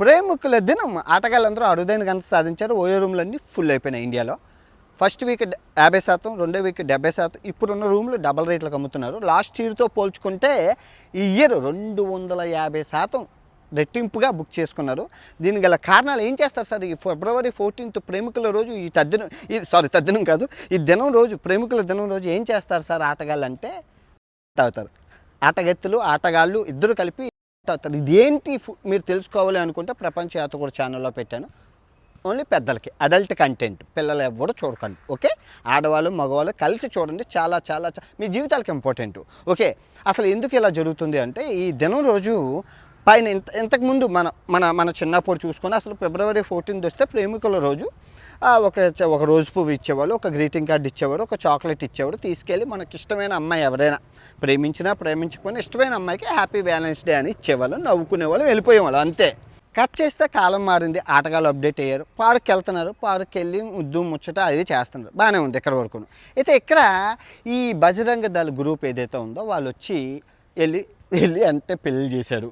ప్రేమికుల దినం ఆటగాళ్ళందరూ అరుదైన ఘనత సాధించారు. ఓయో రూమ్లన్నీ ఫుల్ అయిపోయినాయి ఇండియాలో. ఫస్ట్ వీక్ 50%, రెండో వీక్ 70%. ఇప్పుడున్న రూమ్లు డబల్ రేట్లకు అమ్ముతున్నారు. లాస్ట్ ఇయర్తో పోల్చుకుంటే ఈ ఇయర్ 250% రెట్టింపుగా బుక్ చేసుకున్నారు. దీనికి గల కారణాలు ఏం చేస్తారు సార్? ఈ ఫిబ్రవరి 14th ప్రేమికుల రోజు, తద్దినం కాదు, ఈ దినం రోజు, ప్రేమికుల దినం రోజు ఏం చేస్తారు సార్ ఆటగాళ్ళు అంటే తాగుతారు. ఆటగత్తులు ఆటగాళ్ళు ఇద్దరు కలిపి తాగుతారు. ఇదేంటి మీరు తెలుసుకోవాలి అనుకుంటే ప్రపంచ యాత్రికుడు ఛానల్లో పెట్టాను. ఓన్లీ పెద్దలకి, అడల్ట్ కంటెంట్, పిల్లలు ఎవరు చూడకండి. ఓకే, ఆడవాళ్ళు మగవాళ్ళు కలిసి చూడండి. చాలా చాలా మీ జీవితాలకు ఇంపార్టెంట్. ఓకే, అసలు ఎందుకు ఇలా జరుగుతుంది అంటే ఈ దినం రోజు పైన ఇంతకుముందు మన చిన్నప్పుడు చూసుకొని అసలు ఫిబ్రవరి 14th వస్తే ప్రేమికుల రోజు ఒక రోజు పువ్వు ఇచ్చేవాళ్ళు, ఒక గ్రీటింగ్ కార్డు ఇచ్చేవాడు, ఒక చాక్లెట్ ఇచ్చేవాడు. తీసుకెళ్ళి మనకి ఇష్టమైన అమ్మాయి ఎవరైనా ప్రేమించకపోయినా ఇష్టమైన అమ్మాయికి హ్యాపీ వ్యాలెన్స్ డే అని ఇచ్చేవాళ్ళు, నవ్వుకునేవాళ్ళు, వెళ్ళిపోయేవాళ్ళు, అంతే. కట్ చేస్తే కాలం మారింది, ఆటగాళ్ళు అప్డేట్ అయ్యారు, పార్క్కి వెళ్తున్నారు, పార్క్కి వెళ్ళి ముద్దు ముచ్చట అది చేస్తున్నారు, బాగానే ఉంది ఇక్కడ వరకు. అయితే ఇక్కడ ఈ బజరంగ దళ గ్రూప్ ఏదైతే ఉందో వాళ్ళు వచ్చి వెళ్ళి అంటే పెళ్ళి చేశారు.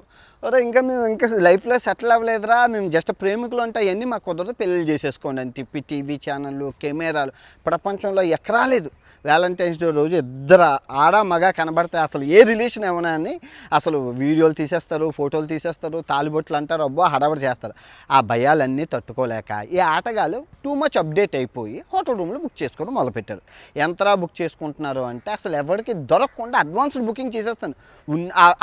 ఇంకా మేము లైఫ్లో సెటిల్ అవ్వలేదురా, మేము జస్ట్ ప్రేమికులు అంటే అవన్నీ మాకు కుదరదు, పెళ్ళి చేసేసుకోండి అని చెప్పి టీవీ ఛానళ్ళు, కెమెరాలు ప్రపంచంలో ఎక్కడా లేదు. వ్యాలంటైన్స్ డే రోజు ఇద్దరు ఆడ మగ కనబడితే అసలు ఏ రిలేషన్ ఏమన్నా అని అసలు వీడియోలు తీసేస్తారు, ఫోటోలు తీసేస్తారు, తాలిబొట్లు అంటారు, అబ్బో హడావడి చేస్తారు. ఆ భయాలన్నీ తట్టుకోలేక ఈ ఆటగాళ్ళు టూ మచ్ అప్డేట్ అయిపోయి హోటల్ రూమ్లో బుక్ చేసుకోవడం మొదలుపెట్టారు. ఎంతరా బుక్ చేసుకుంటున్నారు అంటే అసలు ఎవరికి దొరకకుండా అడ్వాన్స్డ్ బుకింగ్ చేసేస్తాను.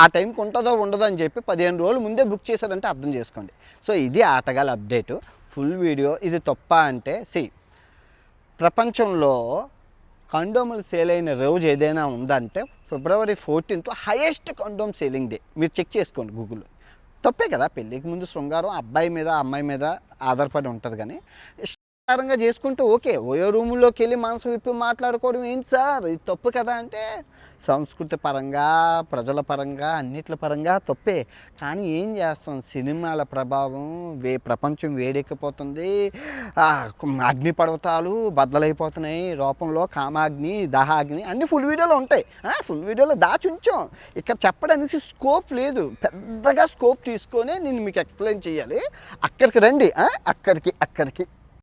ఆ టైంకి ఉంటుందో ఉండదో అని చెప్పి 15 రోజులు ముందే బుక్ చేశారంటే అర్థం చేసుకోండి. సో ఇది ఆటగాళ్ళ అప్డేటు, ఫుల్ వీడియో. ఇది తప్ప అంటే ప్రపంచంలో కండోములు సేల్ అయిన రోజు ఏదైనా ఉందంటే February 14th highest condom selling day. మీరు చెక్ చేసుకోండి గూగుల్లో. తప్పే కదా, పెళ్ళికి ముందు శృంగారం అబ్బాయి మీద అమ్మాయి మీద ఆధారపడి ఉంటుంది. కానీ ఇష్టారంగా చేసుకుంటూ ఓకే, ఓయో రూముల్లోకి వెళ్ళి మనసు విప్పి మాట్లాడుకోవడం ఏంటి సార్, ఇది తప్పు కదా అంటే సంస్కృతి పరంగా, ప్రజల పరంగా, అన్నిట్ల పరంగా తప్పే. కానీ ఏం చేస్తాం, సినిమాల ప్రభావం, ప్రపంచం వేడెక్కిపోతుంది, అగ్ని పర్వతాలు బద్దలైపోతున్నాయి, రూపంలో కామాగ్ని, దహాగ్ని అన్నీ ఫుల్ వీడియోలో ఉంటాయి. ఫుల్ వీడియోలో దాచుంచాం, ఇక్కడ చెప్పడానికి స్కోప్ లేదు. పెద్దగా స్కోప్ తీసుకొని నేను మీకు ఎక్స్ప్లెయిన్ చేయాలి. అక్కడికి రండి, అక్కడికి